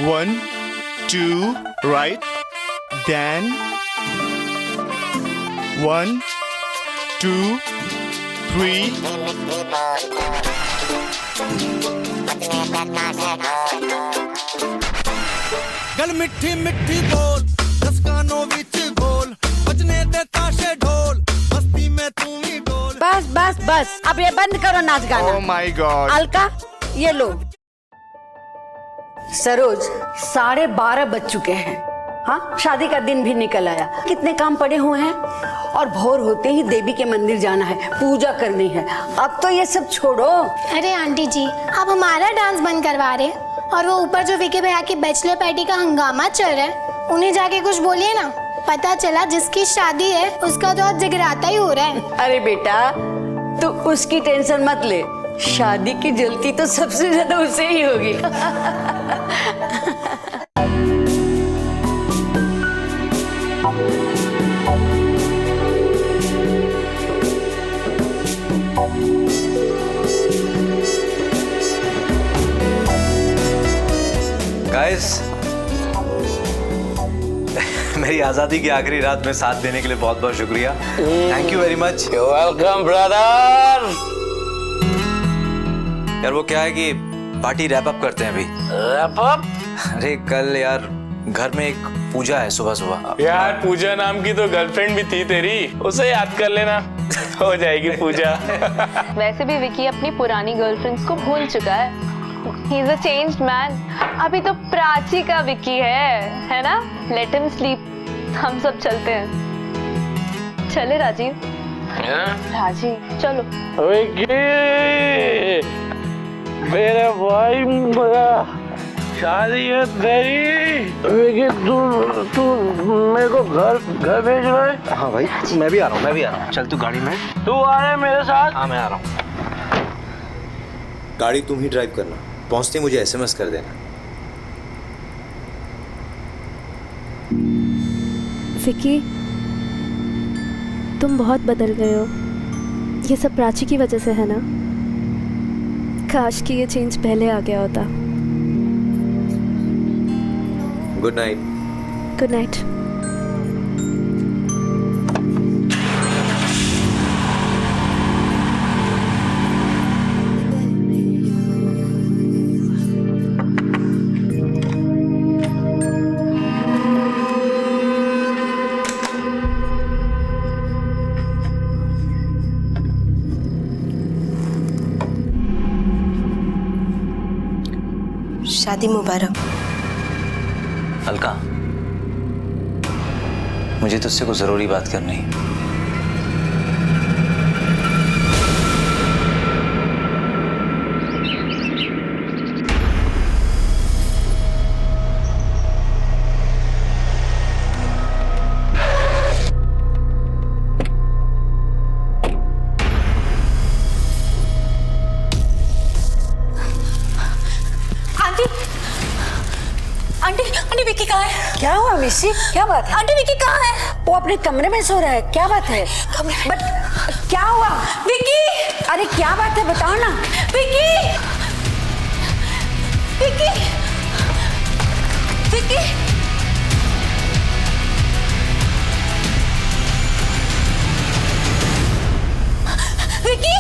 1, 2, right. Then 1, 2, 3. गल मिठी मिठी बोल, 10 कानों विच बोल, बजने दे ताशे ढोल, मस्ती में तू ही डोल। बस बस बस, अब ये बंद करो नाच गाना। Oh my God. अलका, ये लो। सरोज, 12:30 बज चुके हैं। हाँ, शादी का दिन भी निकल आया। कितने काम पड़े हुए हैं और भोर होते ही देवी के मंदिर जाना है, पूजा करनी है। अब तो ये सब छोड़ो। अरे आंटी जी, आप हमारा डांस बंद करवा रहे हैं और वो ऊपर जो विकी भैया की बैचलर पार्टी का हंगामा चल रहा है, उन्हें जाके कुछ बोलिए ना। पता चला जिसकी शादी है उसका तो आज जगराता ही हो रहा है। अरे बेटा, तू उसकी टेंशन मत ले, शादी की जल्दी तो सबसे ज्यादा उसे ही होगी। गाइस, मेरी आजादी की आखिरी रात में साथ देने के लिए बहुत बहुत शुक्रिया। Thank you very much. Welcome brother. यार वो क्या है कि पार्टी रैप अप करते हैं अभी। Wrap up? अरे कल यार घर में एक पूजा है सुबह सुबह। यार पूजा नाम की तो गर्लफ्रेंड भी थी तेरी, उसे याद कर लेना, हो जाएगी पूजा। वैसे भी विकी अपनी पुरानी गर्लफ्रेंड्स को भूल चुका है। He is a changed man. अभी तो प्राची का विकी है ना? Let him sleep. हम सब चलते हैं। चले राजीव? राजीव, चलो। विकी, मेरे भाई, मेरा शादी है तेरी। विकी, तू मेरे को घर भेज रहा है? हाँ भाई, मैं भी आ रहा हूँ। चल तू गाड़ी में। तू आ रहा है मेरे साथ? हाँ मैं आ रहा हूँ। गाड़ी तुम ही ड्राइव करना, पहुंचते मुझे एसएमएस कर देना। विकी, तुम बहुत बदल गए हो। ये सब प्राची की वजह से है ना? काश कि ये चेंज पहले आ गया होता। Good night. Good night. शादी मुबारक। अलका, मुझे तुझसे कुछ जरूरी बात करनी है। आंटी विकी कहाँ है? क्या हुआ मिसी, क्या बात है? आंटी विकी कहाँ है? वो अपने कमरे में सो रहा है। क्या बात है? बट क्या हुआ विकी? अरे क्या बात है, बताओ ना। विकी, विकी, विकी, विकी,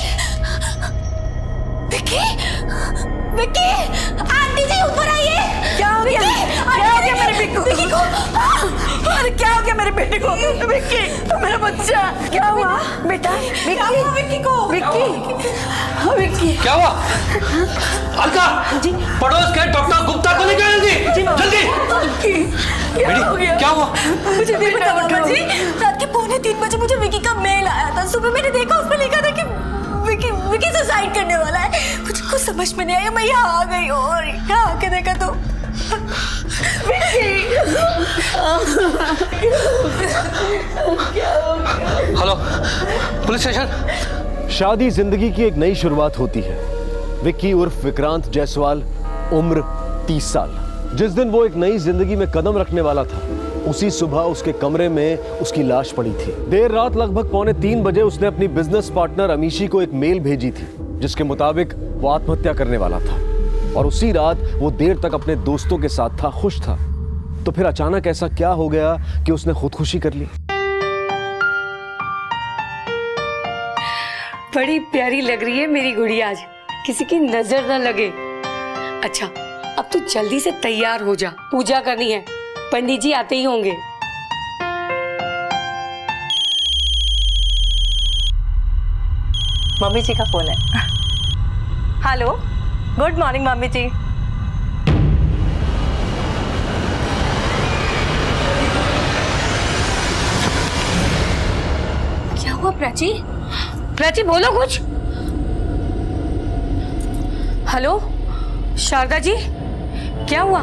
विकी, विकी, आंटी जी ऊपर आइए। क्या हो गया? क्या हो गया मेरे बेटे को? विकी को, अरे क्या हो गया मेरे बेटे को? विक्की, मेरा बच्चा, क्या हुआ बेटा? विक्की, विकी को, विक्की, हाँ विक्की। क्या हुआ? अलका, पड़ोस के डॉक्टर गुप्ता को लेकर जल्दी। विक्की, क्या हो गया? क्या हुआ? मुझे नहीं पता मामा जी। रात के 2:45 बजे मुझे विकी का मेल आया था। सुबह मैंने देखा, उसमें लिखा था कि विकी सुसाइड करने वाला है। कुछ समझ में नहीं आया, मैं यहाँ आ गई और यहाँ आके देखा तो हेलो, पुलिस स्टेशन। शादी जिंदगी की एक नई शुरुआत होती है। विक्की उर्फ विक्रांत जायसवाल, उम्र 30 साल। जिस दिन वो एक नई जिंदगी में कदम रखने वाला था, उसी सुबह उसके कमरे में उसकी लाश पड़ी थी। देर रात लगभग 2:45 बजे उसने अपनी बिजनेस पार्टनर अमीशी को एक मेल भेजी थी, जिसके मुताबिक वो आत्महत्या करने वाला था। और उसी रात वो देर तक अपने दोस्तों के साथ था, खुश था। तो फिर अचानक ऐसा क्या हो गया कि उसने खुदकुशी कर ली? बड़ी प्यारी लग रही है मेरी गुड़िया आज, किसी की नजर न लगे। अच्छा अब तू जल्दी से तैयार हो जा, पूजा करनी है, पंडित जी आते ही होंगे। मम्मी जी का फोन है। हेलो, गुड मॉर्निंग मम्मी जी। क्या हुआ प्राची? प्राची बोलो कुछ। हेलो शारदा जी, क्या हुआ?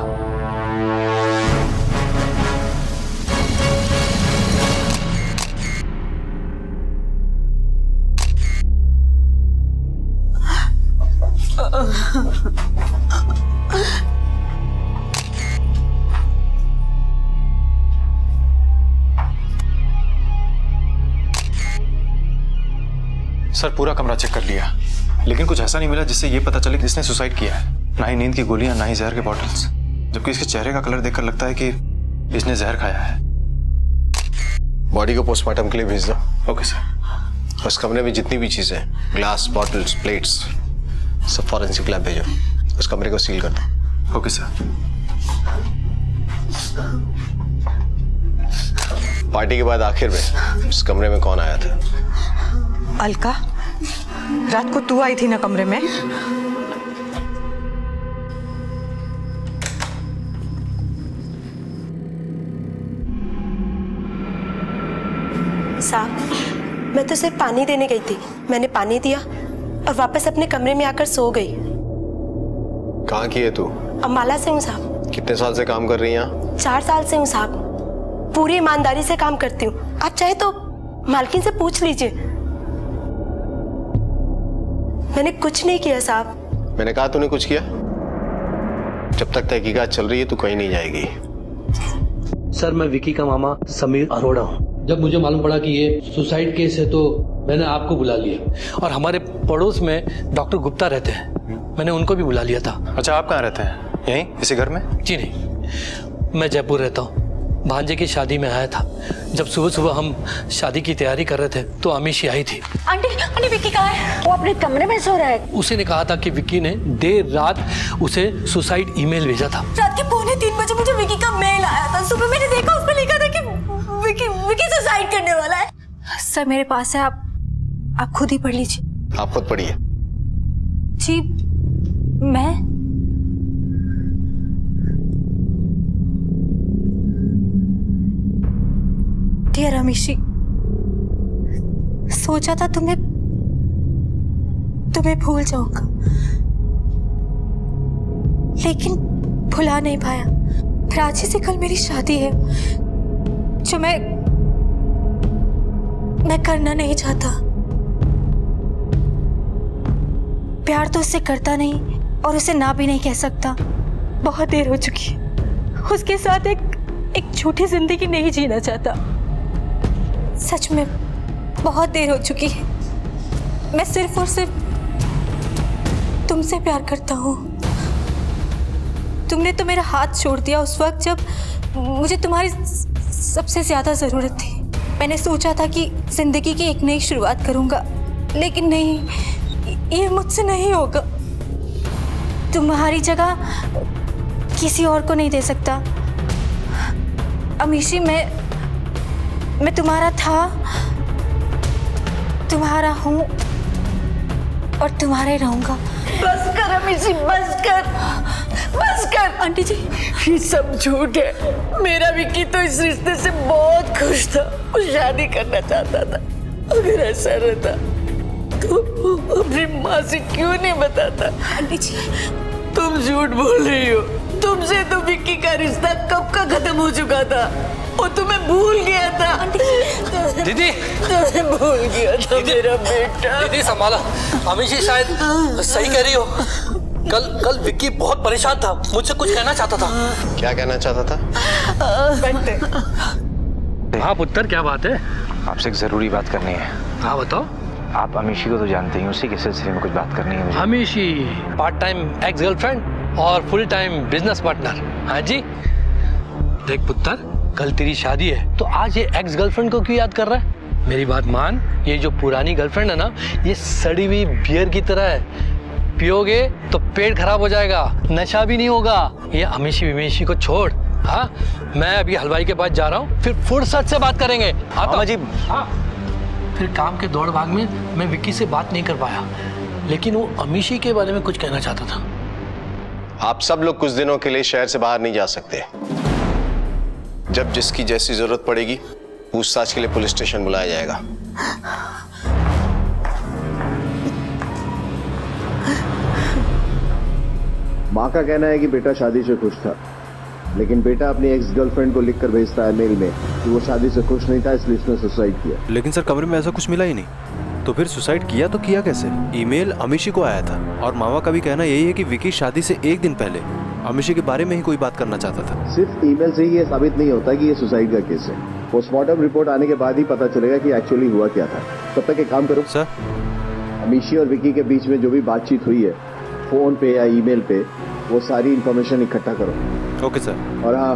सर पूरा कमरा चेक कर लिया, लेकिन कुछ ऐसा नहीं मिला जिससे ये पता चले कि इसने सुसाइड किया है। ना ही नींद की गोलियां, ना ही जहर के बॉटल्स, जबकि इसके चेहरे का कलर देखकर लगता है कि इसने जहर खाया है। बॉडी को पोस्टमार्टम के लिए भेज दो। Okay sir. उस कमरे में जितनी भी चीजें, ग्लास, बॉटल्स, प्लेट्स, सब फॉरेंसिक लैब भेजो। उस कमरे को सील कर दो। Okay sir. पार्टी के बाद आखिर में इस कमरे में कौन आया था? अलका, रात को तू आई थी ना कमरे में? साहब, मैं तो सिर्फ पानी देने गई थी। मैंने पानी दिया और वापस अपने कमरे में आकर सो गई। कहाँ की है तू? अम्बाला से हूँ साहब। कितने साल से काम कर रही है यहाँ? 4 साल से हूँ साहब। पूरी ईमानदारी से काम करती हूँ। आप चाहे तो मालकिन से पूछ लीजिए। मैंने कुछ नहीं किया साहब। मैंने कहा तूने कुछ किया? जब तक तहकीकात चल रही है तू कहीं नहीं जाएगी। सर मैं विकी का मामा समीर अरोड़ा हूँ। जब मुझे मालूम पड़ा कि ये सुसाइड केस है तो मैंने आपको बुला लिया। और हमारे पड़ोस में डॉक्टर गुप्ता रहते हैं, मैंने उनको भी बुला लिया था। अच्छा, आप कहाँ रहते हैं? यहीं इसी घर में? जी नहीं, मैं जयपुर रहता हूँ। भांजे की शादी में आया था। जब सुबह सुबह हम शादी की तैयारी कर रहे थे तो अमीशी आई थी। आंटी विक्की कहाँ है? वो अपने कमरे में सो रहा है। उसी ने कहा था कि विक्की ने देर रात उसे सुसाइड ईमेल भेजा था। रात के 2:45 बजे मुझे विकी का मेल आया था। सुबह मैंने देखा, उसमें लिखा था कि विकी सुसाइड करने वाला है। सर मेरे पास है, आप खुद ही पढ़ लीजिए। आप खुद पढ़िए। जी मैं डियर अमीशी, सोचा था तुम्हें भूल जाऊंगा, लेकिन भुला नहीं पाया। प्राची से कल मेरी शादी है जो मैं करना नहीं चाहता। प्यार तो उससे करता नहीं और उसे ना भी नहीं कह सकता। बहुत देर हो चुकी है। उसके साथ एक झूठी जिंदगी नहीं जीना चाहता। सच में बहुत देर हो चुकी है। मैं सिर्फ और सिर्फ तुमसे प्यार करता हूँ। तुमने तो मेरा हाथ छोड़ दिया उस वक्त जब मुझे तुम्हारी सबसे ज्यादा जरूरत थी। मैंने सोचा था कि जिंदगी की एक नई शुरुआत करूंगा, लेकिन नहीं, ये मुझसे नहीं होगा। तुम्हारी जगह किसी और को नहीं दे सकता। अमीशी, मैं तुम्हारा था, तुम्हारा हूँ और तुम्हारे रहूंगा। बस कर अमीशी, बस कर। आंटी जी, ये सब झूठ है। मेरा विक्की तो इस रिश्ते से बहुत खुश था, वो शादी करना चाहता था। अगर ऐसा रहता तो अपनी माँ से क्यों नहीं बताता? आंटी जी, तुम झूठ बोल रही हो। तुमसे तो विक्की का रिश्ता कब का खत्म हो चुका था। वो तुम्हें भूल गया था। दीदी, तुम्हें भूल गया था मेरा बेटा। दीदी संभाला। अमीशी शायद सही कह रही हो। कल विक्की बहुत परेशान था, मुझसे कुछ कहना चाहता था। क्या कहना चाहता था? हाँ पुत्र, क्या बात है? आपसे एक जरूरी बात करनी है। हाँ बताओ। आप अमीशी को तो जानते ही, उसी के सिलसिले में कुछ बात करनी है मुझे। Amishi part time ex girlfriend? और फुल टाइम बिजनेस पार्टनर। हाँ जी, देख पुत्र, कल तेरी शादी है तो आज ये एक्स गर्लफ्रेंड को क्यों याद कर रहा है? मेरी बात मान, ये जो पुरानी गर्लफ्रेंड है ना, ये सड़ी हुई बियर की तरह है। पियोगे तो पेट खराब हो जाएगा, नशा भी नहीं होगा। ये अमीशी विमीशी को छोड़। हाँ, मैं अभी हलवाई के पास जा रहा हूँ, फिर फुर्सत से बात करेंगे। आता जी। हाँ, फिर काम के दौड़ भाग में मैं विक्की से बात नहीं कर पाया, लेकिन वो अमीशी के बारे में कुछ कहना चाहता था। आप सब लोग कुछ दिनों के लिए शहर से बाहर नहीं जा सकते। जब जिसकी जैसी जरूरत पड़ेगी पूछताछ के लिए पुलिस स्टेशन बुलाया जाएगा। माँ का कहना है कि बेटा शादी से खुश था, लेकिन बेटा अपनी एक्स गर्लफ्रेंड को लिखकर भेजता है मेल में कि वो शादी से खुश नहीं था, इसलिए उसने सुसाइड किया। लेकिन सर कमरे में ऐसा कुछ मिला ही नहीं, तो फिर सुसाइड किया तो किया कैसे? ईमेल अमीशी को आया था और मामा का भी कहना यही है कि विकी शादी से एक दिन पहले अमीशी के बारे में ही कोई बात करना चाहता था। सिर्फ ईमेल से ही ये साबित नहीं होता कि ये सुसाइड का केस है। पोस्टमार्टम रिपोर्ट आने के बाद ही पता चलेगा कि एक्चुअली हुआ क्या था। तब तक एक काम करो सर, अमीशी और विकी के बीच में जो भी बातचीत हुई है फोन पे या ईमेल पे, वो सारी इंफॉर्मेशन इकट्ठा करो। Okay sir. और हाँ,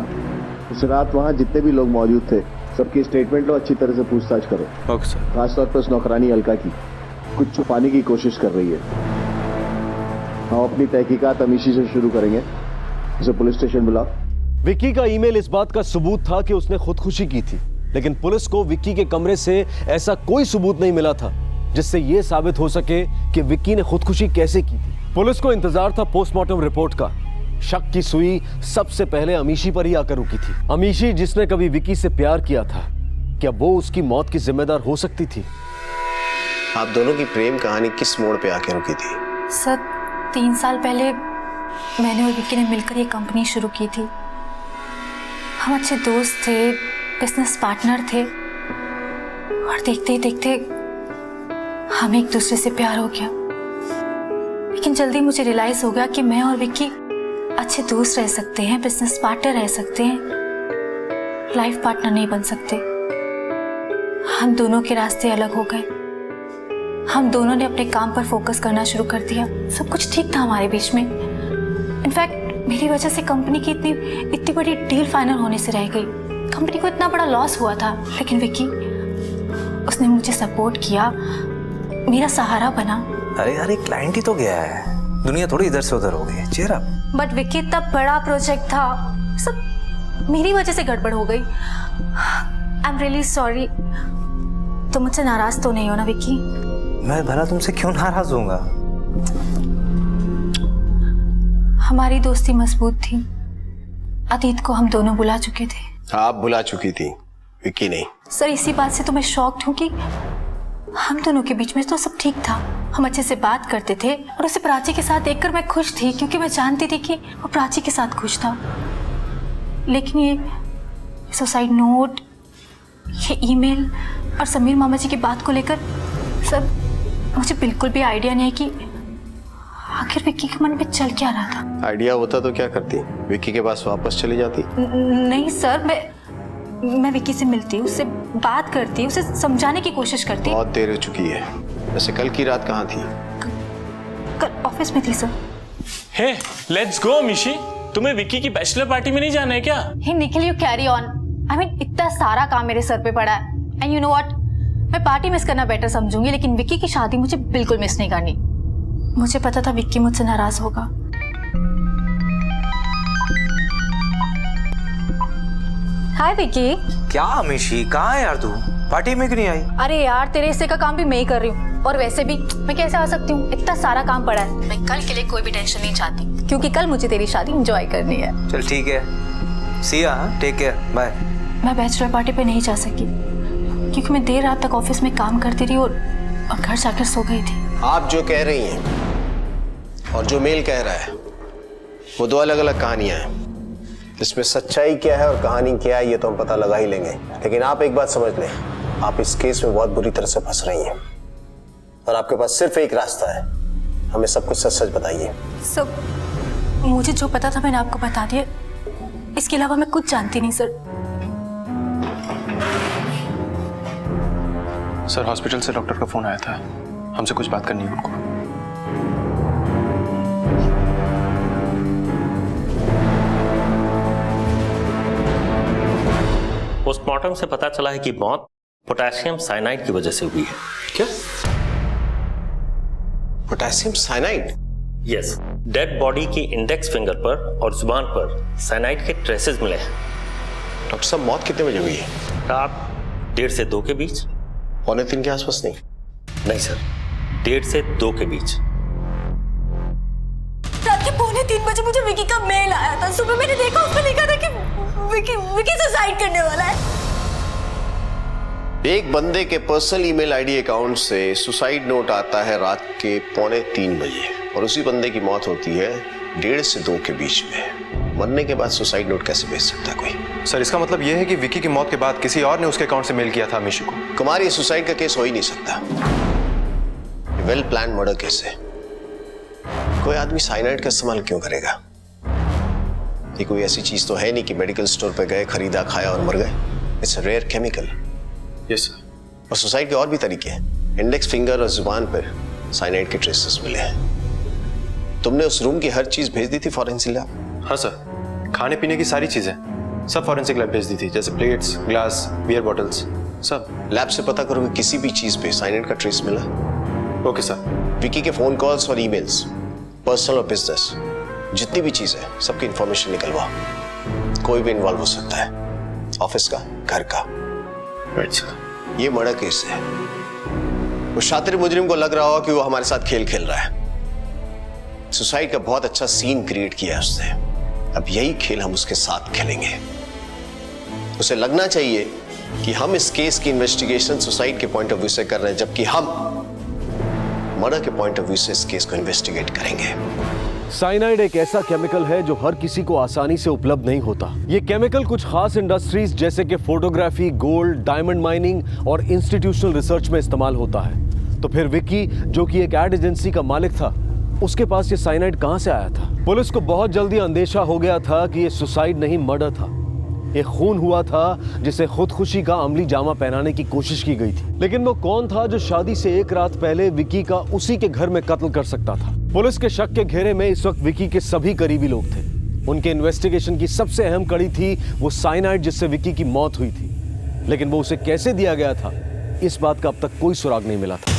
उस रात वहाँ जितने भी लोग मौजूद थे सबकी स्टेटमेंट लो, अच्छी तरह से पूछताछ करो। Okay sir. खासतौर पर उस नौकरानी अलका की, कुछ छुपाने की कोशिश कर रही है। हम अपनी तहकीकात अमीशी से शुरू करेंगे। उसे पुलिस स्टेशन बुलाओ। विक्की का ईमेल इस बात का सबूत था कि उसने खुदकुशी की थी, लेकिन पुलिस को विक्की के कमरे से ऐसा कोई सबूत नहीं मिला था जिससे यह साबित हो सके कि विक्की ने खुदकुशी कैसे की थी। पुलिस को इंतजार था पोस्टमार्टम रिपोर्ट का। शक की सुई सबसे पहले अमीशी पर ही आकर रुकी थी। अमीशी जिसने कभी विक्की से प्यार किया था, क्या वो उसकी मौत की जिम्मेदार हो सकती थी? आप दोनों की प्रेम कहानी किस मोड़ पे आके रुकी थी? सर, 3 साल पहले मैंने और विक्की ने मिलकर ये कंपनी शुरू की थी। हम अच्छे दोस्त थे, बिजनेस पार्टनर थे, और देखते ही देखते हमें एक दूसरे से प्यार हो गया। लेकिन जल्दी मुझे रियलाइज हो गया कि मैं और विक्की अच्छे दोस्त रह सकते हैं, बिजनेस पार्टनर रह सकते हैं, लाइफ पार्टनर नहीं बन सकते। हम दोनों के रास्ते अलग हो गए। हम दोनों ने अपने काम पर फोकस करना शुरू कर दिया। सब कुछ ठीक था हमारे बीच में। इनफैक्ट मेरी वजह से कंपनी की इतनी बड़ी डील फाइनल होने से रह गई। कंपनी को इतना बड़ा लॉस हुआ था, लेकिन विक्की, उसने मुझे सपोर्ट किया, मेरा सहारा बना। अरे यार, एक क्लाइंट ही तो गया है, दुनिया थोड़ी इधर से उधर हो गई है। Cheer up. बट विक्की, इतना बड़ा प्रोजेक्ट था, सब मेरी वजह से गड़बड़ हो गई। I am really sorry. तुम मुझसे नाराज तो नहीं हो ना विक्की? मैं भला तुमसे क्यों नाराज होऊंगा? हमारी दोस्ती मजबूत थी। अतीत को हम दोनों भुला चुके थे। आप भुला चुकी थी, विक्की नहीं। सर, इसी बात से तो मैं शॉक्ड हूँ कि हम दोनों के बीच में तो सब ठीक था। हम अच्छे से बात करते थे और उसे प्राची के साथ देखकर मैं खुश थी, क्योंकि मैं जानती थी कि वो प्राची के साथ खुश था। लेकिन ये सुसाइड नोट, ये ईमेल और समीर मामा जी की बात को लेकर सर, मुझे बिल्कुल भी आइडिया नहीं है कि आखिर विक्की के मन में चल क्या रहा था। आइडिया होता तो क्या करती? विक्की के पास वापस चली जाती? नहीं सर, मैं विक्की से मिलती, उससे बात करती, उसे समझाने की कोशिश करती। बहुत देर हो चुकी है। वैसे कल की रात कहाँ थी? कल ऑफिस में थी sir. Hey, let's go Amishi. तुम्हें विक्की की बैचलर पार्टी में नहीं जाना है क्या? Hey Nikhil, you carry on. I mean, इतना सारा काम मेरे सर पे पड़ा है। एंड यू नो व्हाट, मैं पार्टी मिस करना बेटर समझूंगी, लेकिन विक्की की शादी मुझे बिल्कुल मिस नहीं करनी। मुझे पता था विक्की मुझसे नाराज होगा। हाय विक्की। क्या अमीशी, कहाँ है यार तू? पार्टी में क्यों नहीं आई? अरे यार, तेरे हिस्से का काम भी मैं ही कर रही हूँ, और वैसे भी मैं कैसे आ सकती हूँ? इतना सारा काम पड़ा है। मैं कल के लिए कोई भी टेंशन नहीं चाहती, क्योंकि कल मुझे तेरी शादी एंजॉय करनी है। चल ठीक है, सी या, टेक केयर, बाय। मैं बैचलर पार्टी पे नहीं जा सकी, क्योंकि मैं देर रात तक ऑफिस में काम करती रही और घर जाकर सो गई थी। आप जो कह रही हैं और जो मेल कह रहा है, वो दो अलग अलग कहानियां हैं। इसमें सच्चाई क्या है और कहानी क्या है, ये तो हम पता लगा ही लेंगे। लेकिन आप एक बात समझ लें, आप इस केस में बहुत बुरी तरह से फंस रही हैं, और आपके पास सिर्फ एक रास्ता है। हमें सब कुछ सच सच बताइए। सब मुझे जो पता था मैंने आपको बता दिया, इसके अलावा मैं कुछ जानती नहीं सर। सर, हॉस्पिटल से डॉक्टर का फोन आया था, हमसे कुछ बात करनी है उनको। पोस्टमार्टम से पता चला है कि मौत पोटेशियम साइनाइड की वजह से हुई है। क्या? Potassium cyanide? Yes, dead body की इंडेक्स फिंगर पर और जुबान पर साइनाइड के ट्रेसेस मिले हैं। डॉक्टर साहब, मौत कितने बजे हुई है? रात 1:30 से 2 के बीच। 2:45 के आसपास? नहीं सर, 1:30 से 2 के बीच। रात के 2:45 बजे मुझे विकी का मेल आया था। सुबह मैंने देखा, उसमें लिखा था कि विकी सुसाइड करने वाला है। एक बंदे के पर्सनल ईमेल आईडी अकाउंट से सुसाइड नोट आता है रात के 2:45 बजे और उसी बंदे की मौत होती है 1:30 से 2 के बीच में। मरने के बाद सुसाइड नोट कैसे भेज सकता है कोई? सर, इसका मतलब यह है कि विकी की मौत के बाद किसी और ने उसके अकाउंट से मेल किया था मीशू को। कुमार, ये सुसाइड का केस हो ही नहीं सकता। वेल प्लान मर्डर केस है। कोई आदमी साइनाइड का इस्तेमाल क्यों करेगा? ये कोई ऐसी चीज तो है नहीं कि मेडिकल स्टोर पे गए, खरीदा, खाया और मर गए। It's a rare chemical. Yes sir. और सुसाइड के और भी तरीके हैं। इंडेक्स फिंगर और जुबान पर साइनाइड के ट्रेसेस मिले हैं। तुमने उस रूम की हर चीज भेज दी थी फॉरेंसिक लैब? हाँ सर, खाने पीने की सारी चीजें सब फॉरेंसिक लैब भेज दी थी, जैसे प्लेट्स, ग्लास, बियर बॉटल्स, सब। लैब से पता करो कि किसी भी चीज पे साइनाइड का ट्रेस मिला? Okay sir. विकी के फोन कॉल्स और ईमेल्स, पर्सनल और बिजनेस, जितनी भी चीज है सबकी इंफॉर्मेशन निकलवाओ। कोई भी इन्वॉल्व हो सकता है, ऑफिस का, घर का। Right sir. ये मर्डर केस है। वो शातिर मुजरिम को लग रहा हो कि वो हमारे साथ खेल खेल रहा है। सुसाइड का बहुत अच्छा सीन क्रिएट किया है उसने। अब यही खेल हम उसके साथ खेलेंगे। उसे लगना चाहिए कि हम इस केस की इन्वेस्टिगेशन सुसाइड के पॉइंट ऑफ व्यू से कर रहे हैं, जबकि हम मर्डर के पॉइंट ऑफ व्यू से इस केस को इन्वेस्टिगेट करेंगे। साइनाइड एक ऐसा केमिकल है जो हर किसी को आसानी से उपलब्ध नहीं होता। ये केमिकल कुछ खास इंडस्ट्रीज जैसे कि फोटोग्राफी, गोल्ड, डायमंड माइनिंग और इंस्टीट्यूशनल रिसर्च में इस्तेमाल होता है। तो फिर विकी, जो कि एक एड एजेंसी का मालिक था, उसके पास ये साइनाइड कहां से आया था? पुलिस को बहुत जल्दी अंदेशा हो गया था कि ये सुसाइड नहीं, मर्डर था। ये खून हुआ था जिसे खुदकुशी का अमली जामा पहनाने की कोशिश की गई थी। लेकिन वो कौन था जो शादी से एक रात पहले विकी का उसी के घर में कत्ल कर सकता था? पुलिस के शक के घेरे में इस वक्त विकी के सभी करीबी लोग थे। उनके इन्वेस्टिगेशन की सबसे अहम कड़ी थी वो साइनाइड जिससे विकी की मौत हुई थी। लेकिन वो उसे कैसे दिया गया था, इस बात का अब तक कोई सुराग नहीं मिला था।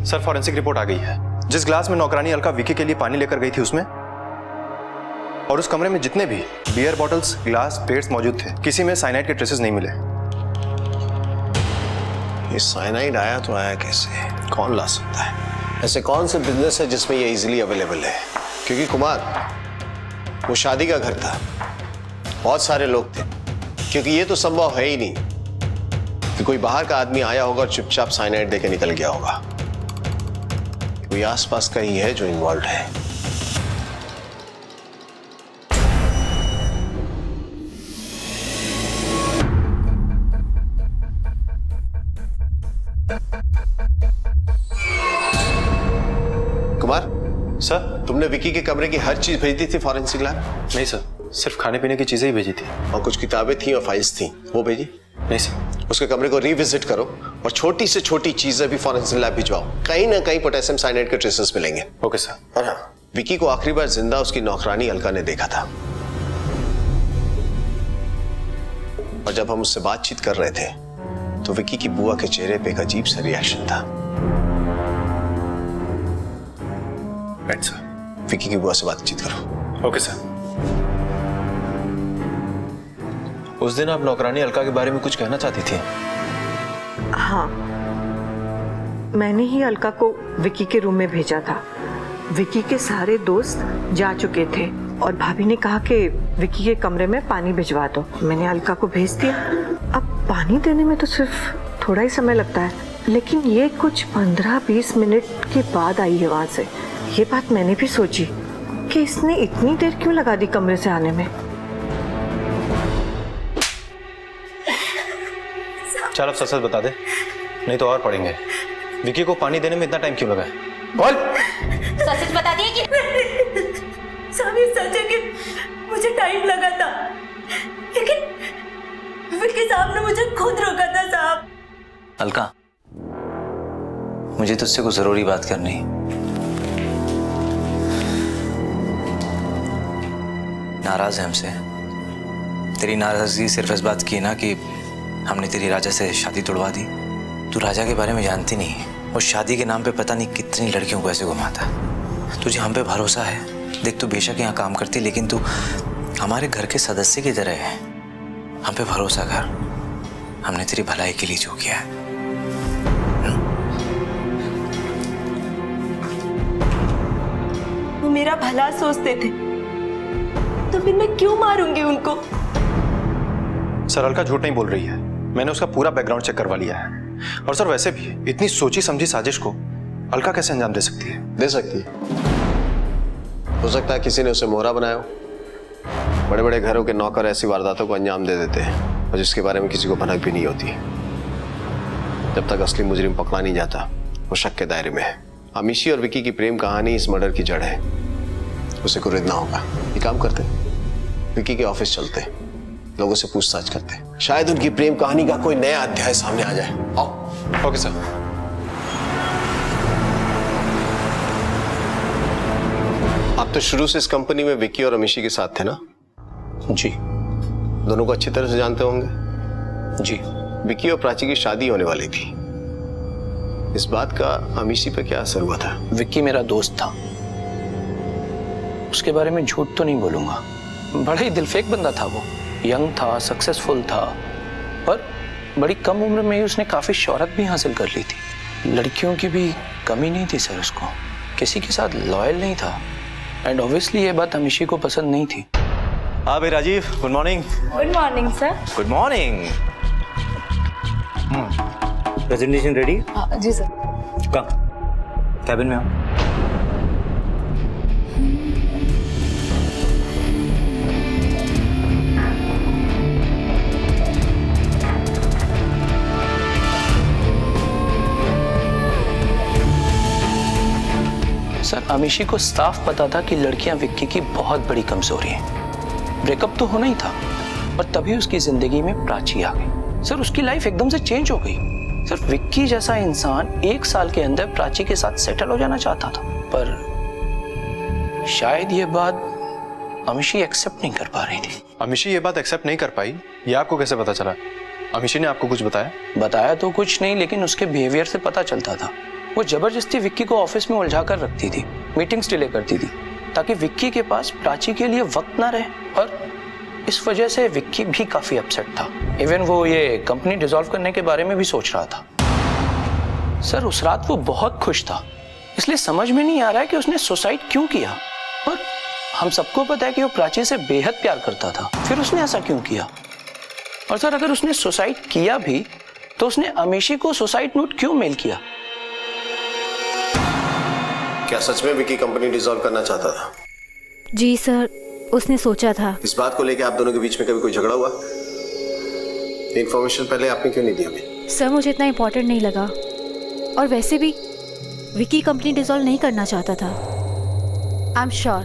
सर, फॉरेंसिक रिपोर्ट आ गई है। जिस ग्लास में नौकरानी अलका विकी के लिए पानी लेकर गई थी उसमें और उस कमरे में जितने भी बियर बॉटल्स, ग्लास, प्लेट्स मौजूद थे, किसी में साइनाइड के ट्रेसेस नहीं मिले। ये साइनाइड आया तो आया कैसे? कौन ला सकता है? ऐसे कौन से बिजनेस है जिसमें ये इजीली अवेलेबल है? क्योंकि कुमार, वो शादी का घर था, बहुत सारे लोग थे। क्योंकि ये तो संभव है ही नहीं कि कोई बाहर का आदमी आया होगा और चुपचाप साइनाइड देके निकल गया होगा। कोई आसपास का ही है जो इन्वॉल्व है। कुमार सर, तुमने विकी के कमरे की हर चीज भेज दी थी फॉरेंसिक लैब? नहीं सर, सिर्फ खाने पीने की चीजें ही भेजी थी। और कुछ किताबें थी और फाइल्स थी, वो भेजी? नहीं सर। उसके कमरे को रिविजिट करो और छोटी से छोटी चीजें भी फॉरेंसिक लैब भिजवाओ। कहीं ना कहीं पोटेशियम साइनाइड के ट्रेसेस मिलेंगे। Okay sir. और हाँ, विकी को आखिरी बार जिंदा उसकी नौकरानी अलका ने देखा था। और जब हम उससे बातचीत कर रहे थे तो विकी की बुआ के चेहरे पे एक अजीब सा रिएक्शन था। Right sir. विकी की बुआ से बातचीत करो। Okay sir. उस दिन आप नौकरानी अलका के बारे में कुछ कहना चाहती थी? हाँ, मैंने ही अलका को विकी के रूम में भेजा था। विकी के सारे दोस्त जा चुके थे और भाभी ने कहा कि विकी के कमरे में पानी भिजवा दो। मैंने अलका को भेज दिया। अब पानी देने में तो सिर्फ थोड़ा ही समय लगता है, लेकिन ये कुछ 15-20 मिनट के बाद आई है वहां से। ये बात मैंने भी सोची कि इसने इतनी देर क्यों लगा दी कमरे से आने में। चल अब सच बता दे, नहीं तो और पढ़ेंगे। विकी को पानी देने में इतना टाइम क्यों लगा? बोल। सच बता दिए कि सामी सच है कि मुझे टाइम लगा था, लेकिन विकी साहब ने मुझे खुद रोका था। साहब, अलका, मुझे तुझसे कुछ जरूरी बात करनी। नाराज है हमसे? तेरी नाराजगी सिर्फ इस बात की है ना कि हमने तेरी राजा से शादी तोड़वा दी। तू राजा के बारे में जानती नहीं है, और शादी के नाम पे पता नहीं कितनी लड़कियों को ऐसे घुमाता। तुझे हम पे भरोसा है। देख, तू बेशक यहाँ काम करती, लेकिन तू हमारे घर के सदस्य की तरह है। हम पे भरोसा कर, हमने तेरी भलाई के लिए जो किया है। वो मेरा भला सोचते थे, तो फिर मैं क्यों मारूंगी उनको? सर, अलका झूठ नहीं बोल रही है। मैंने उसका पूरा बैकग्राउंड चेक करवा लिया है। और सर, वैसे भी इतनी सोची समझी साजिश को अलका कैसे अंजाम दे सकती है? दे सकती है। हो सकता है किसी ने उसे मोहरा बनाया हो। बड़े बड़े घरों के नौकर ऐसी वारदातों को अंजाम दे देते हैं, और जिसके बारे में किसी को भनक भी नहीं होती। जब तक असली मुजरिम पकड़ा नहीं जाता, वो शक के दायरे में है। अमीशी और विकी की प्रेम कहानी इस मर्डर की जड़ है। उसे कुरेदना होगा। ये काम करते, विकी के ऑफिस चलते, लोगों से पूछताछ करते, शायद उनकी प्रेम कहानी का कोई नया अध्याय सामने आ जाए। आओ। Okay sir. आप तो शुरू से इस कंपनी में विकी और अमीशी के साथ थे ना? जी। दोनों को अच्छी तरह से जानते होंगे? जी। विकी और प्राची की शादी होने वाली थी। इस बात का अमीशी पे क्या असर हुआ था? विक्की मेरा दोस्त था, उसके बारे में झूठ तो नहीं बोलूंगा। बड़ा ही दिलफेक बंदा था वो। यंग था, सक्सेसफुल था, पर बड़ी कम उम्र में ही उसने काफी शोहरत भी हासिल कर ली थी। लड़कियों की भी कमी नहीं थी सर उसको, किसी के साथ लॉयल नहीं था, एंड ऑब्वियसली ये बात अमीशी को पसंद नहीं थी। हाँ भाई Rajiv, good morning. Good morning sir. Good morning. Presentation ready? जी सर। कम कैबिन में आओ। सर, अमीशी को साफ पता था कि लड़कियां विक्की की बहुत बड़ी कमजोरी हैं। ब्रेकअप तो होना ही था, और तभी उसकी जिंदगी में प्राची आ गई। सर, उसकी लाइफ एकदम से चेंज हो गई। सर, विक्की जैसा इंसान 1 साल के अंदर प्राची के साथ सेटल हो जाना चाहता था, पर शायद ये बात अमीशी एक्सेप्ट नहीं कर पा रही थी। अमीशी ये बात एक्सेप्ट नहीं कर पाई, ये आपको कैसे पता चला? अमीशी ने आपको कुछ बताया? बताया तो कुछ नहीं, लेकिन उसके बिहेवियर से पता चलता था। वो जबरदस्ती विक्की को ऑफिस में उलझा कर रखती थी, मीटिंग्स डिले करती थी, ताकि विक्की के पास प्राची के लिए वक्त ना रहे, और इस वजह से विक्की भी काफी अपसेट था। इवन वो ये कंपनी डिसॉल्व करने के बारे में भी सोच रहा था। सर, उस रात वो बहुत खुश था, इसलिए समझ में नहीं आ रहा है कि उसने सुसाइड क्यों किया। और हम सबको पता है कि वो प्राची से बेहद प्यार करता था, फिर उसने ऐसा क्यों किया? और सर, अगर उसने सुसाइड किया भी, तो उसने अमीशी को सुसाइड नोट क्यों मेल किया? क्या सच में विकी कंपनी डिसॉल्व करना चाहता था? जी सर, उसने सोचा था। इस बात को लेकर आप दोनों के बीच में कभी कोई झगड़ा हुआ? इन्फॉर्मेशन पहले आपने क्यों नहीं दी हमें? सर, मुझे इतना इम्पोर्टेंट नहीं लगा, और वैसे भी विकी कंपनी डिसॉल्व नहीं करना चाहता था। आई एम श्योर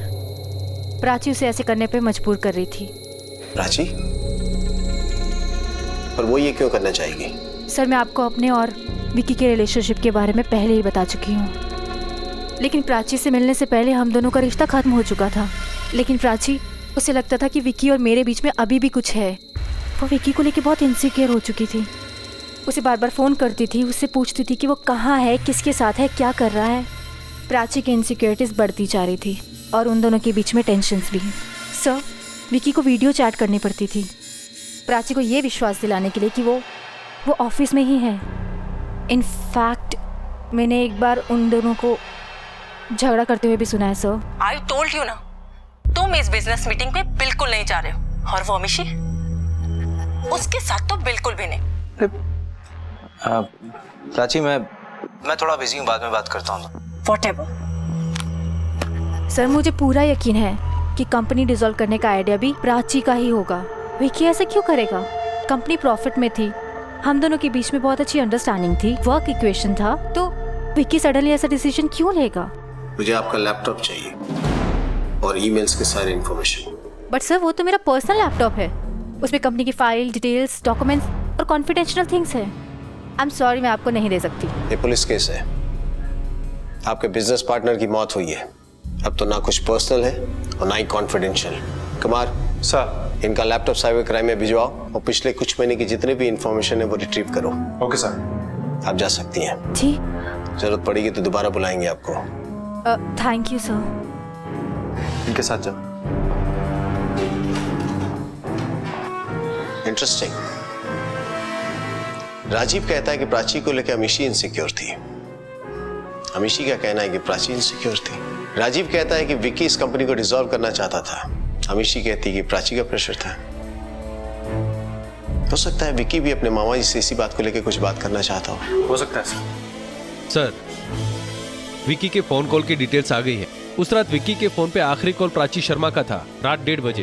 प्राची उसे ऐसे करने पे मजबूर कर रही थी। प्राची? पर वो ये क्यों करना चाहेगी? सर, मैं आपको अपने और विकी के रिलेशनशिप के बारे में पहले ही बता चुकी हूँ, लेकिन प्राची से मिलने से पहले हम दोनों का रिश्ता खत्म हो चुका था। लेकिन प्राची, उसे लगता था कि विकी और मेरे बीच में अभी भी कुछ है। वो विकी को लेकर बहुत इनसिक्योर हो चुकी थी। उसे बार बार फ़ोन करती थी, उससे पूछती थी कि वो कहाँ है, किसके साथ है, क्या कर रहा है। प्राची की इनसिक्योरिटीज़ बढ़ती जा रही थी, और उन दोनों के बीच में टेंशन्स भी। सर, विकी को वीडियो चैट करनी पड़ती थी प्राची को ये विश्वास दिलाने के लिए कि वो ऑफिस में ही है। इनफैक्ट मैंने एक बार उन दोनों को झगड़ा करते हुए भी सुना है सर। आई टोल्ड यू ना, तुम इस बिजनेस मीटिंग पे बिल्कुल नहीं जा रहे हो, और वो अमीशी उसके साथ तो बिल्कुल भी नहीं। प्राची, मैं थोड़ा बिजी हूँ, बाद में बात करता हूँ। Whatever. सर, मुझे पूरा यकीन है कि कंपनी डिसॉल्व करने का आइडिया भी प्राची का ही होगा। विकी ऐसा क्यों करेगा? कंपनी प्रॉफिट में थी, हम दोनों के बीच में बहुत अच्छी अंडरस्टैंडिंग थी, वर्क इक्वेशन था, तो विकी सडनली ऐसा डिसीजन क्यों लेगा? मुझे आपका लैपटॉप चाहिए और ईमेल्स के सारे इंफॉर्मेशन। बट सर, वो तो मेरा पर्सनल लैपटॉप है, उसमें कंपनी की फाइल, डिटेल्स, डॉक्यूमेंट्स और कॉन्फिडेंशियल थिंग्स है। आई एम सॉरी, मैं आपको नहीं दे सकती। ये पुलिस केस है, आपके बिजनेस पार्टनर की मौत हुई है। अब तो ना कुछ पर्सनल है और ना ही कॉन्फिडेंशियल। कुमार सर, इनका लैपटॉप साइबर क्राइम में भिजवाओ और पिछले कुछ महीने की जितनी भी इंफॉर्मेशन है वो रिट्रीव करो। Okay sir. आप जा सकती हैं। जी। जरूरत पड़ेगी तो दोबारा बुलाएंगे आपको। Thank you sir. इनके साथ जाओ। इंटरेस्टिंग। राजीव कहता है कि प्राची को लेकर अमीशी इनसिक्योर थी। अमीशी का कहना है कि प्राची इनसिक्योर थी। राजीव कहता है कि विक्की इस कंपनी को डिसॉल्व करना चाहता था। अमीशी कहती है कि प्राची का प्रेशर था। हो सकता है विक्की भी अपने मामा जी से इसी बात को लेकर कुछ बात करना चाहता हो सकता है सर। विक्की के फोन कॉल की डिटेल्स आ गई है। उस रात विक्की के फोन पे आखिरी कॉल प्राची शर्मा का था, रात 1:30 बजे।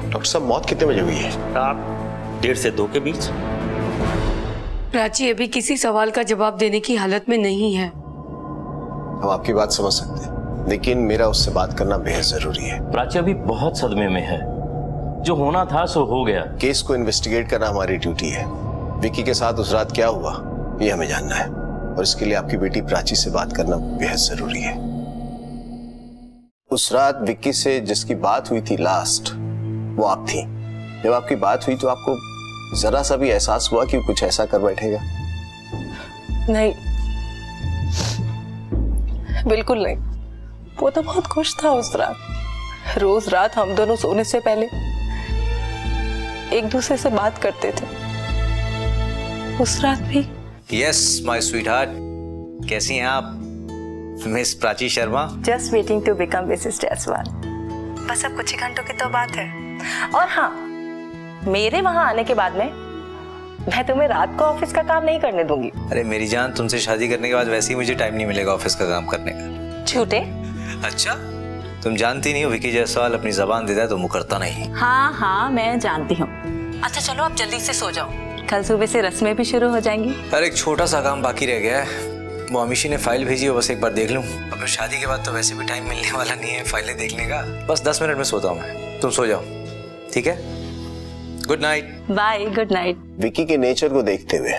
डॉक्टर साहब, मौत कितने बजे हुई है? रात 1:30 से 2 के बीच। प्राची अभी किसी सवाल का जवाब देने की हालत में नहीं है। हम आपकी बात समझ सकते हैं, लेकिन मेरा उससे बात करना बेहद जरूरी है। प्राची अभी बहुत सदमे में है। जो होना था सो हो गया। केस को इन्वेस्टिगेट करना हमारी ड्यूटी है। विक्की के साथ उस रात क्या हुआ ये हमें जानना है, और इसके लिए आपकी बेटी प्राची से बात करना बेहद जरूरी है। उस रात विक्की से जिसकी बात हुई थी लास्ट, वो आप थी। जब आपकी बात हुई तो आपको जरा सा भी एहसास हुआ कि कुछ ऐसा कर बैठेगा? नहीं, बिल्कुल नहीं। वो तो बहुत खुश था उस रात। रोज रात हम दोनों सोने से पहले एक दूसरे से बात करते थे। उस रात भी। यस माय स्वीटहार्ट, कैसी हैं आप miss Prachi Sharma? Just waiting to become Mrs Jaiswal. बस अब कुछ ही घंटों की तो बात है। और हाँ, मेरे वहां आने के बाद में मैं तुम्हें रात को ऑफिस का काम नहीं करने दूंगी। अरे मेरी जान, तुमसे शादी करने के बाद वैसे ही मुझे टाइम नहीं मिलेगा ऑफिस का काम करने का। झूठे। अच्छा, तुम जानती नहीं हो विक्की जायसवाल अपनी जबान देता है तो मुकरता नहीं। हाँ हाँ, मैं जानती हूँ। अच्छा चलो, आप जल्दी से सो जाओ, कल सुबह से रस्में भी शुरू हो जाएंगी। अरे एक छोटा सा काम बाकी रह गया है, वो अमीशी ने फाइल भेजी है, बस एक बार देख लूं। अब शादी के बाद तो वैसे भी टाइम मिलने वाला नहीं है फाइलें देखने का। बस 10 मिनट में सोता हूँ मैं, तुम सो जाओ, ठीक है? Good night. Bye, good night. Vicky के नेचर को देखते हुए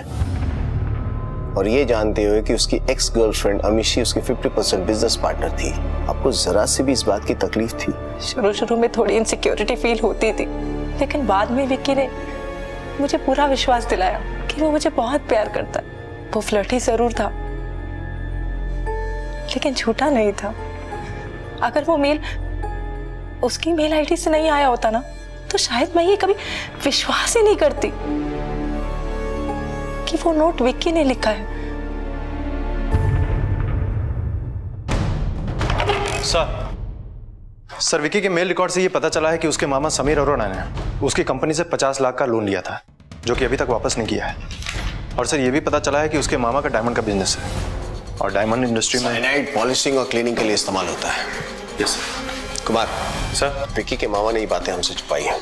और ये जानते हुए कि उसकी एक्स गर्लफ्रेंड अमीशी उसकी 50% बिजनेस पार्टनर थी, आपको जरा से भी इस बात की तकलीफ थी? शुरू में थोड़ी इनसिक्योरिटी फील होती थी, लेकिन बाद में विक्की ने मुझे पूरा विश्वास दिलाया कि वो मुझे बहुत प्यार करता है। वो फ्लर्टी जरूर था, लेकिन झूठा नहीं था। अगर वो मेल उसकी मेल आईडी से नहीं आया होता ना, तो शायद मैं ये कभी विश्वास ही नहीं करती कि वो नोट विक्की ने लिखा है। सर, विक्की के मेल रिकॉर्ड से ये पता चला है कि उसके मामा समीर अरोड़ा ने उसकी कंपनी से 50 लाख का लोन लिया था, जो कि अभी तक वापस नहीं किया है। और सर, ये भी पता चला है कि उसके मामा का डायमंड का बिजनेस है, और डायमंड इंडस्ट्री में साइनाइड पॉलिशिंग और क्लीनिंग के लिए इस्तेमाल होता है। Yes sir. Kumar sir, Vicky के मामा ने ये बातें हमसे छुपाई हैं,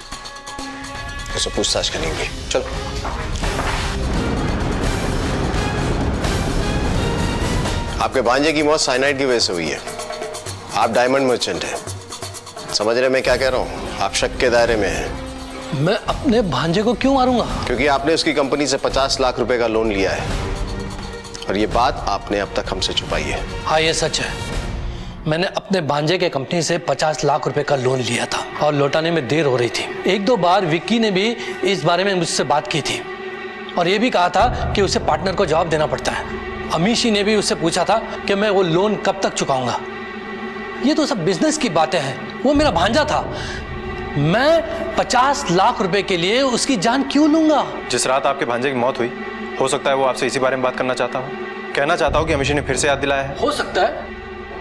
उसे पूछताछ करेंगे। चलो। आपके भांजे की मौत साइनाइड की वजह से हुई है। आप डायमंड मर्चेंट हैं, समझ रहे मैं क्या कह रहा हूँ? आप शक के दायरे में हैं। मैं अपने भांजे को क्यों मारूंगा? क्योंकि आपने उसकी कंपनी से 50 लाख रुपए का लोन लिया है, और ये बात आपने अब तक हमसे छुपाई है। हाँ, ये सच है। मैंने अपने भांजे के कंपनी से 50 लाख रुपए का लोन लिया था, और लौटाने में देर हो रही थी। 1-2 बार विक्की ने भी इस बारे में मुझसे बात की थी, और ये भी कहा था कि उसे पार्टनर को जवाब देना पड़ता है। अमीशी ने भी उससे पूछा था कि मैं वो लोन कब तक चुकाऊंगा। ये तो सब बिजनेस की बातें हैं, वो मेरा भांजा था। मैं 50 लाख रुपए के लिए उसकी जान क्यों लूंगा? जिस रात आपके भांजे की मौत हुई, हो सकता है वो आपसे इसी बारे में बात करना चाहता हो, कहना चाहता हो कि अमीशी ने फिर से याद दिलाया है। हो सकता है,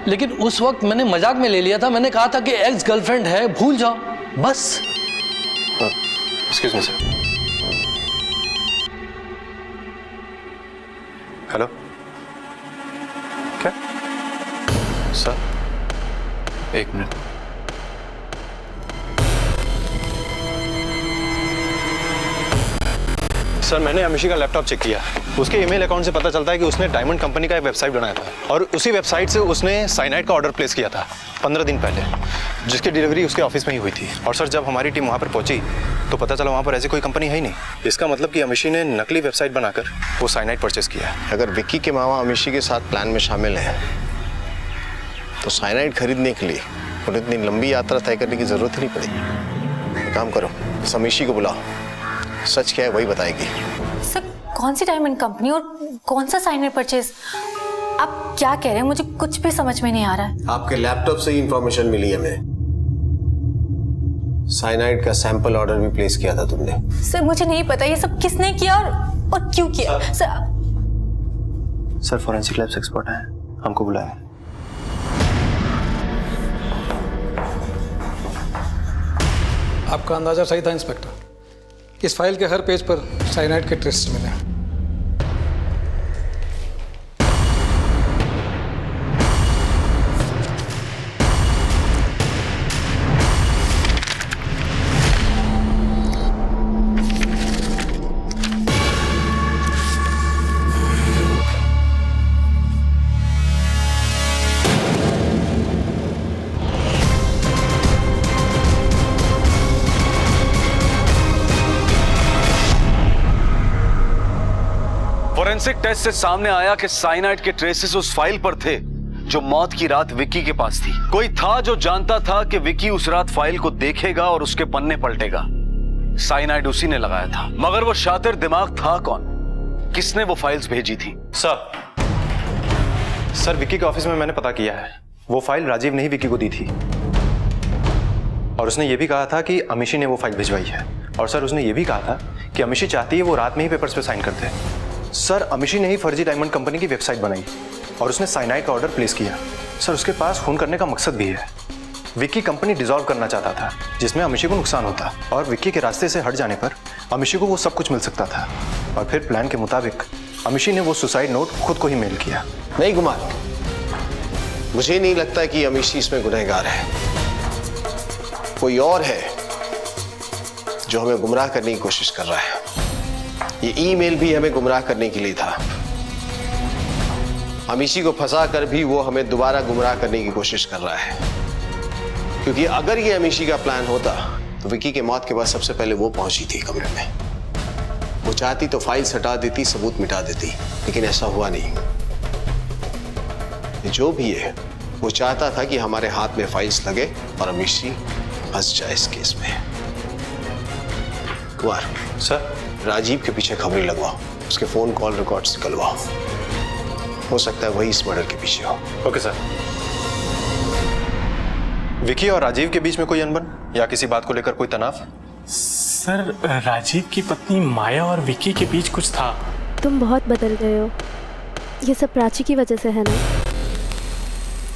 लेकिन उस वक्त मैंने मजाक में ले लिया था। मैंने कहा था कि एक्स गर्लफ्रेंड है, भूल जाओ, बस। Excuse me sir. हेलो, क्या सर? 1 मिनट। सर, मैंने अमीशी का लैपटॉप चेक किया। उसके ईमेल अकाउंट से पता चलता है कि उसने डायमंड कंपनी का एक वेबसाइट बनाया था, और उसी वेबसाइट से उसने साइनाइड का ऑर्डर प्लेस किया था 15 दिन पहले, जिसकी डिलीवरी उसके ऑफिस में ही हुई थी। और सर, जब हमारी टीम वहाँ पर पहुंची तो पता चला वहाँ पर ऐसी कोई कंपनी है ही नहीं। इसका मतलब कि अमीशी ने नकली वेबसाइट बनाकर वो साइनाइड परचेस किया है। अगर विक्की के मामा अमीशी के साथ प्लान में शामिल हैं, तो साइनाइड खरीदने के लिए उन्हें इतनी लंबी यात्रा तय करने की जरूरत ही नहीं पड़ेगी। काम करो, समीशी को बुलाओ, सच क्या है वही बताएगी। सर कौन सी डायमंड कंपनी और कौन सा साइनर परचेज, आप क्या कह रहे हैं? मुझे कुछ भी समझ में नहीं आ रहा है। आपके लैपटॉप से ही इंफॉर्मेशन मिली है हमें। साइनाइड का सैंपल ऑर्डर भी प्लेस किया था तुमने। सर मुझे नहीं पता ये सब किसने किया और क्यों किया। सर फॉरेंसिक लैब से एक्सपर्ट है, हमको बुलाया। आपका अंदाजा सही था इंस्पेक्टर, इस फाइल के हर पेज पर साइनाइड के ट्रेस मिले हैं। फोरेंसिक टेस्ट से सामने आया कि साइनाइड के ट्रेसेस उस फाइल पर थे जो मौत की रात विक्की के पास थी। कोई था जो जानता था कि विक्की उस रात फाइल को देखेगा और उसके पन्ने पलटेगा। साइनाइड उसी ने लगाया था, मगर वो शातिर दिमाग था कौन? किसने वो फाइल्स भेजी थी? सर विक्की के ऑफिस में मैंने पता किया है, वो फाइल राजीव ने ही विक्की को दी थी और उसने ये भी कहा था कि अमीशी ने वो फाइल भिजवाई है। और सर उसने ये भी कहा था कि अमीशी चाहती है वो रात में ही पेपर्स पे साइन करते हैं। सर अमीशी ने ही फर्जी डायमंड कंपनी की वेबसाइट बनाई और उसने साइनाइड का ऑर्डर प्लेस किया। सर उसके पास खून करने का मकसद भी है। विक्की कंपनी डिसॉल्व करना चाहता था जिसमें अमीशी को नुकसान होता और विक्की के रास्ते से हट जाने पर अमीशी को वो सब कुछ मिल सकता था। और फिर प्लान के मुताबिक अमीशी ने वो सुसाइड नोट खुद को ही मेल किया। नहीं कुमार, मुझे नहीं लगता कि अमीशी इसमें गुनहगार है। कोई और है जो हमें गुमराह करने की कोशिश कर रहा है। ये ईमेल भी हमें गुमराह करने के लिए था। अमीशी को फंसा कर भी वो हमें दोबारा गुमराह करने की कोशिश कर रहा है, क्योंकि अगर ये अमीशी का प्लान होता तो विक्की के मौत के बाद सबसे पहले वो पहुंची थी कमरे में। वो चाहती तो फाइल्स हटा देती, सबूत मिटा देती, लेकिन ऐसा हुआ नहीं। जो भी है वो चाहता था कि हमारे हाथ में फाइल्स लगे और अमीशी फंस जाए इस केस में। कुमार सर, राजीव के पीछे खबरें लगवाओ, उसके फोन कॉल रिकॉर्ड्स निकलवाओ। हो सकता है वही इस मर्डर के पीछे हो। Okay sir. विक्की और राजीव के बीच में कोई अनबन या किसी बात को लेकर कोई तनाव? सर राजीव की पत्नी माया और विक्की के बीच कुछ था। तुम बहुत बदल गए हो, ये सब प्राची की वजह से है ना।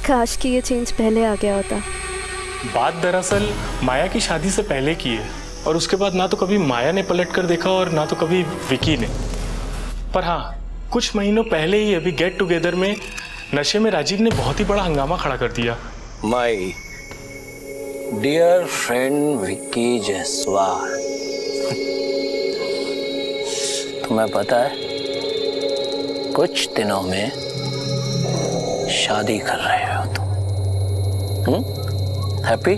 काश कि ये चेंज पहले आ गया होता। बात दरअसल माया की शादी से पहले की है और उसके बाद ना तो कभी माया ने पलट कर देखा और ना तो कभी विक्की ने। पर हाँ, कुछ महीनों पहले ही अभी गेट टुगेदर में नशे में राजीव ने बहुत ही बड़ा हंगामा खड़ा कर दिया। My dear friend Vicky Jaiswal, तुम्हें पता है कुछ दिनों में शादी कर रहे हो तुम। हैप्पी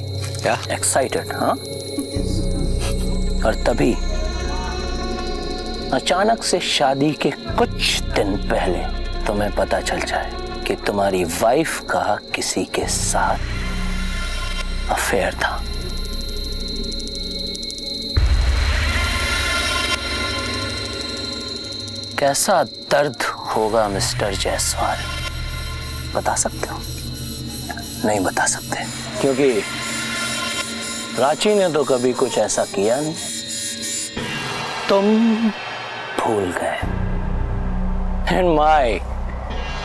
या एक्साइटेड? हाँ। और तभी अचानक से शादी के कुछ दिन पहले तुम्हें पता चल जाए कि तुम्हारी वाइफ का किसी के साथ अफेयर था। कैसा दर्द होगा मिस्टर जायसवाल, बता सकते हो? नहीं बता सकते, क्योंकि प्राची ने तो कभी कुछ ऐसा किया नहीं। तुम भूल गए। एंड माय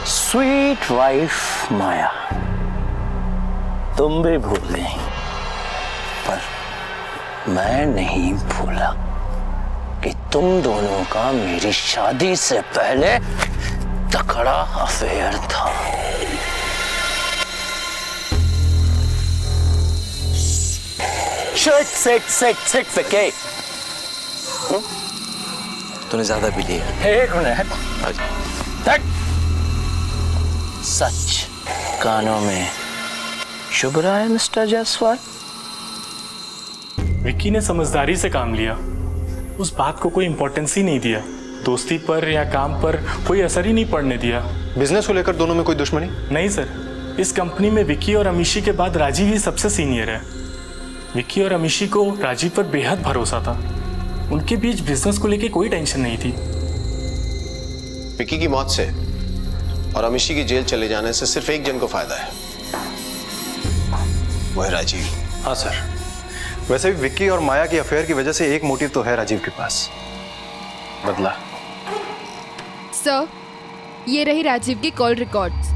स्वीट वाइफ माया, तुम भी भूल गई, पर मैं नहीं भूला कि तुम दोनों का मेरी शादी से पहले तकड़ा अफेयर था। सिक विक्की, तूने ज्यादा पी लिया। एक मिनट। सच कानों में शुभ रहा है मिस्टर जायसवाल। विक्की ने समझदारी से काम लिया, उस बात को कोई इंपॉर्टेंस ही नहीं दिया। दोस्ती पर या काम पर कोई असर ही नहीं पड़ने दिया। बिजनेस को लेकर दोनों में कोई दुश्मनी? नहीं सर, इस कंपनी में विक्की और अमीशी के बाद राजीव ही सबसे सीनियर है। विक्की और अमीशी को राजीव पर बेहद भरोसा था। उनके बीच बिजनेस को लेके कोई टेंशन नहीं थी। विक्की की मौत से और अमीशी की जेल चले जाने से सिर्फ एक जन को फायदा है, वो है राजीव। हाँ सर, वैसे भी विक्की और माया की अफेयर की वजह से एक मोटिव तो है राजीव के पास, बदला। सर, ये रही राजीव की call records.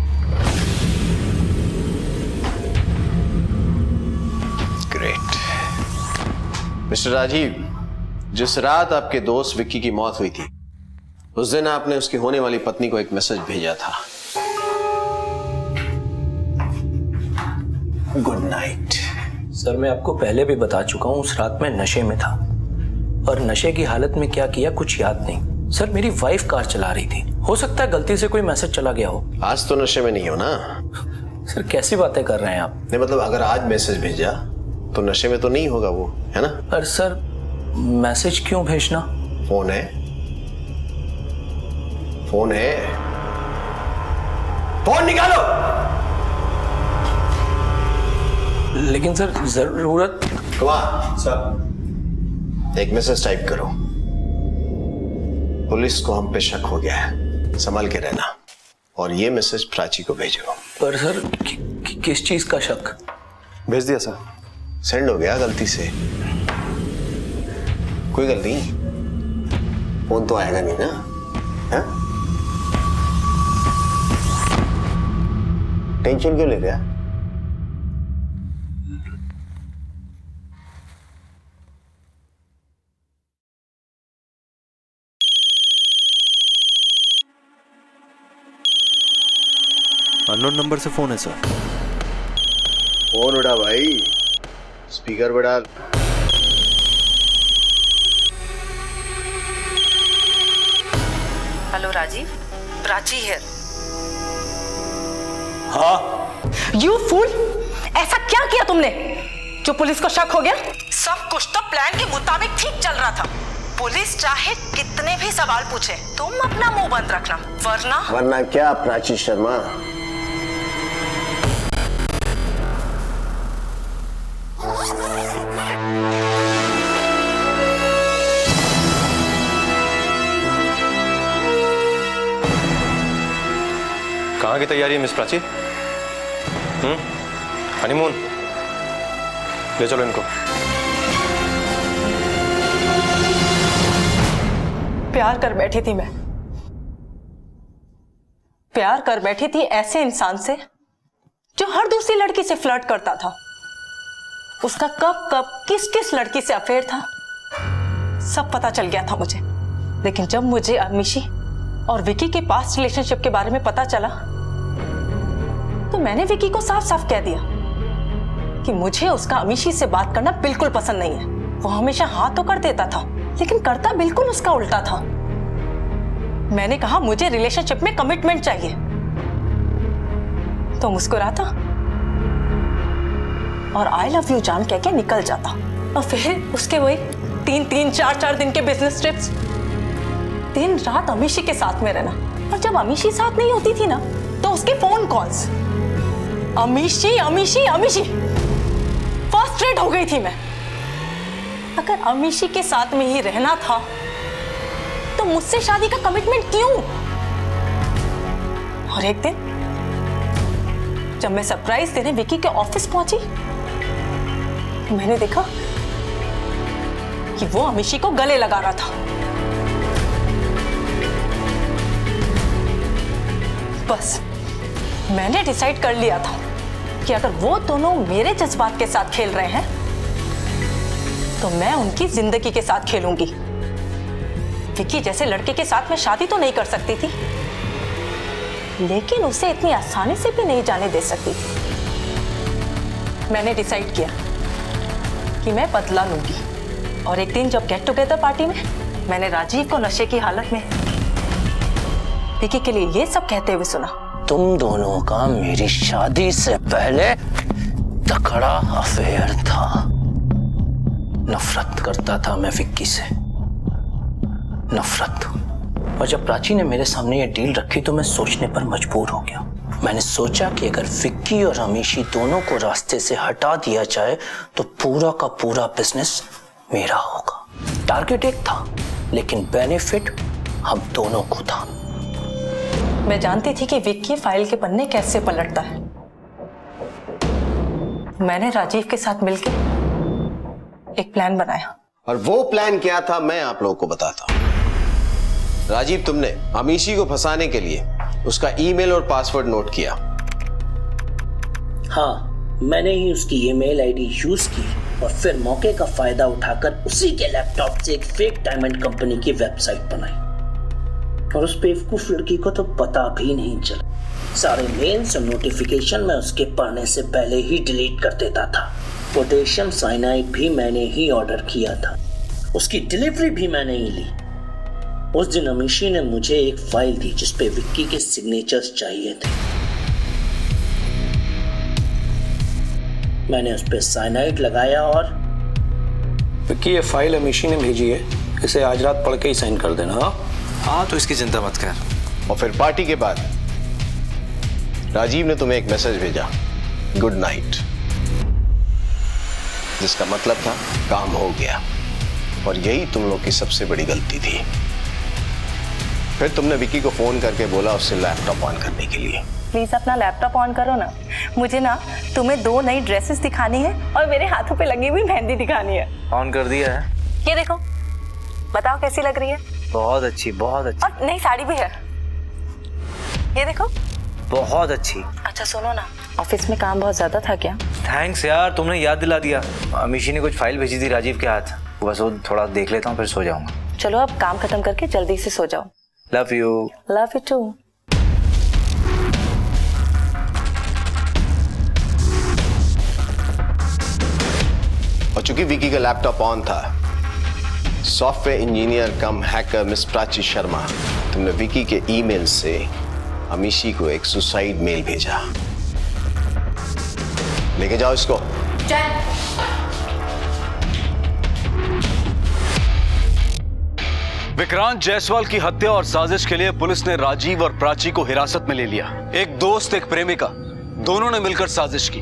Great. Mister Rajiv, जिस रात आपके दोस्त विक्की की मौत हुई थी, उस दिन आपने उसकी होने वाली पत्नी को एक मैसेज भेजा था, गुड नाइट। सर, मैं आपको पहले भी बता चुका हूँ, उस रात में नशे में था और नशे की हालत में क्या किया कुछ याद नहीं। सर, मेरी वाइफ कार चला रही थी, हो सकता है गलती से कोई मैसेज चला गया हो। आज तो नशे में नहीं हो ना? सर, कैसी बातें कर रहे हैं आप? नहीं मतलब अगर आज मैसेज भेजा तो नशे में तो नहीं होगा वो, है ना? पर सर, मैसेज क्यों भेजना? फोन है, फोन है, फोन निकालो। लेकिन सर जरूरत। सर, एक मैसेज टाइप करो, पुलिस को हम पे शक हो गया है, संभल के रहना, और ये मैसेज प्राची को भेजो। पर सर किस चीज का शक? भेज दिया सर, सेंड हो गया गलती से, कोई गलती नहीं, फोन तो आएगा नहीं ना? है? टेंशन क्यों ले रहा? अननोन नंबर से फोन है सर। फोन उड़ा भाई, स्पीकर पे डाल। हेलो राजीव, प्राची है। हाँ। यू फूल, ऐसा क्या किया तुमने जो पुलिस को शक हो गया? सब कुछ तो प्लान के मुताबिक ठीक चल रहा था। पुलिस चाहे कितने भी सवाल पूछे, तुम अपना मुंह बंद रखना, वरना क्या प्राची शर्मा? कहाँ की तैयारी है मिस प्राची? हनीमून? ले चलो इनको। प्यार कर बैठी थी मैं, प्यार कर बैठी थी ऐसे इंसान से जो हर दूसरी लड़की से फ्लर्ट करता था। उसका कब कब किस किस लड़की से अफेयर था सब पता चल गया था मुझे। लेकिन जब मुझे अमीशी और विकी के पास्ट रिलेशनशिप के बारे में पता चला तो मैंने विकी को साफ साफ कह दिया कि मुझे उसका अमीशी से बात करना बिल्कुल पसंद नहीं है। वो हमेशा हाँ तो कर देता था लेकिन करता बिल्कुल उसका उल्टा था। मैंने कहा मुझे रिलेशनशिप में कमिटमेंट चाहिए तो मुस्कुराता और आई लव यू जान कह के निकल जाता। और फिर उसके वही 3-3, 4-4 दिन के बिजनेस ट्रिप्स, दिन रात अमीशी के साथ में रहना। और जब अमीशी साथ नहीं होती थी ना तो उसके phone calls, Amishi Amishi Amishi. Frustrate हो गई थी मैं। अगर अमीशी के साथ में ही रहना था तो मुझसे शादी का कमिटमेंट क्यों? और एक दिन जब मैं सरप्राइज देने विकी के ऑफिस पहुंची मैंने देखा कि वो अमीशी को गले लगा रहा था। बस मैंने डिसाइड कर लिया था कि अगर वो दोनों मेरे जज्बात के साथ खेल रहे हैं तो मैं उनकी जिंदगी के साथ खेलूंगी। विकी जैसे लड़के के साथ मैं शादी तो नहीं कर सकती थी लेकिन उसे इतनी आसानी से भी नहीं जाने दे सकती थी। मैंने डिसाइड किया कि मैं बदला लूंगी। और एक दिन जब गेट टुगेदर पार्टी में मैंने राजीव को नशे की हालत में विकी के लिए ये सब कहते हुए सुना, तुम दोनों का मेरी शादी से पहले तकड़ा अफेयर था। नफरत करता था मैं विक्की से, नफरत। और जब प्राची ने मेरे सामने ये डील रखी तो मैं सोचने पर मजबूर हो गया। मैंने सोचा कि अगर विक्की और अमीशी दोनों को रास्ते से हटा दिया जाए तो पूरा का पूरा बिजनेस मेरा होगा। टारगेट एक था, लेकिन बेनिफिट हम दोनों को था। मैं जानती थी कि विक्की फाइल के पन्ने कैसे पलटता है। मैंने राजीव के साथ मिलकर एक प्लान बनाया। और वो प्लान क्या था मैं आप लोगों को बताता हूं। राजीव, तुमने अमीशी को फंसाने के लिए उसका ईमेल और पासवर्ड नोट किया। हाँ, मैंने ही उसकी ईमेल आईडी यूज की और फिर मौके का फायदा उठाकर उसी के लैपटॉप से एक फेक डायमंड कंपनी की वेबसाइट बनाई। और उस बेवकूफ लड़की को तो पता भी नहीं चला। सारे मेल्स और नोटिफिकेशन मैं उसके पढ़ने से पहले ही डिलीट कर देता था। पोटेशियम साइनाइड भी मैंने ही ऑर्डर किया था, उसकी डिलीवरी भी मैंने ही ली। उस दिन अमीशी ने मुझे एक फाइल दी जिसपे विक्की के सिग्नेचर्स चाहिए थे। मैंने उस पे साइनाइड लगाया और विक्की, ये फाइल अमीशी ने भेजी है, इसे आज रात पढ़ के ही साइन कर देना। हाँ, तो इसकी चिंता मत कर। और फिर पार्टी के बाद राजीव ने तुम्हें एक मैसेज भेजा, गुड नाइट, जिसका मतलब था काम हो गया। और यही तुम लोग की सबसे बड़ी गलती थी। फिर तुमने विक्की को फोन करके बोला उससे लैपटॉप ऑन करने के लिए। प्लीज अपना लैपटॉप ऑन करो ना, मुझे ना तुम्हें 2 नई ड्रेसेस दिखानी है और मेरे हाथों पे लगी हुई मेहंदी दिखानी है। ऑन कर दिया है। ये देखो, बताओ कैसी लग रही है। बहुत अच्छी, बहुत अच्छी। और नई साड़ी भी है, ये देखो। बहुत अच्छी। अच्छा सुनो ना, ऑफिस में काम बहुत ज्यादा था क्या? थैंक्स यार, तुमने याद दिला दिया। अमीशी ने कुछ फाइल भेजी थी राजीव के हाथ, बस वो थोड़ा देख लेता हूँ फिर सो जाऊंगा। चलो अब काम खत्म करके जल्दी से सो जाओ। Love you. Love you too. और चूंकि विक्की का लैपटॉप ऑन था, software engineer cum hacker miss Prachi Sharma, तुमने विक्की के ईमेल से अमीशी को एक सुसाइड मेल भेजा। लेके जाओ इसको। विक्रांत जायसवाल की हत्या और साजिश के लिए पुलिस ने राजीव और प्राची को हिरासत में ले लिया। एक दोस्त, एक प्रेमिका, दोनों ने मिलकर साजिश की।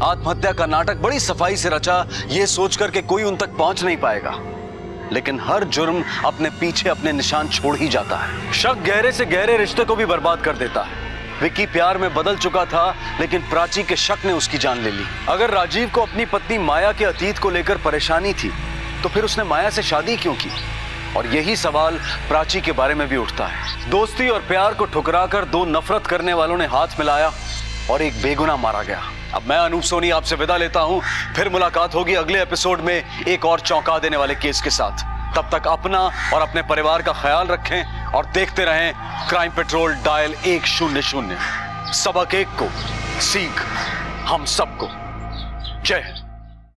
आत्महत्या का नाटक बड़ी सफाई से रचा, ये सोचकर कि कोई उन तक पहुंच नहीं पाएगा। लेकिन हर जुर्म अपने पीछे अपने निशान छोड़ ही जाता है। शक गहरे से गहरे रिश्ते को भी बर्बाद कर देता है। विक्की प्यार में बदल चुका था, लेकिन प्राची के शक ने उसकी जान ले ली। अगर राजीव को अपनी पत्नी माया के अतीत को लेकर परेशानी थी, तो फिर उसने माया से शादी क्यों की? और यही सवाल प्राची के बारे में भी उठता है। दोस्ती और प्यार को ठुकराकर 2 नफरत करने वालों ने हाथ मिलाया और एक बेगुनाह मारा गया। अब मैं अनूप सोनी आपसे विदा लेता हूं। फिर मुलाकात होगी अगले एपिसोड में एक और चौंका देने वाले केस के साथ। तब तक अपना और अपने परिवार का ख्याल रखें और देखते रहें क्राइम पेट्रोल डायल 100। सबक एक को, सीख हम सबको। जय हिंद।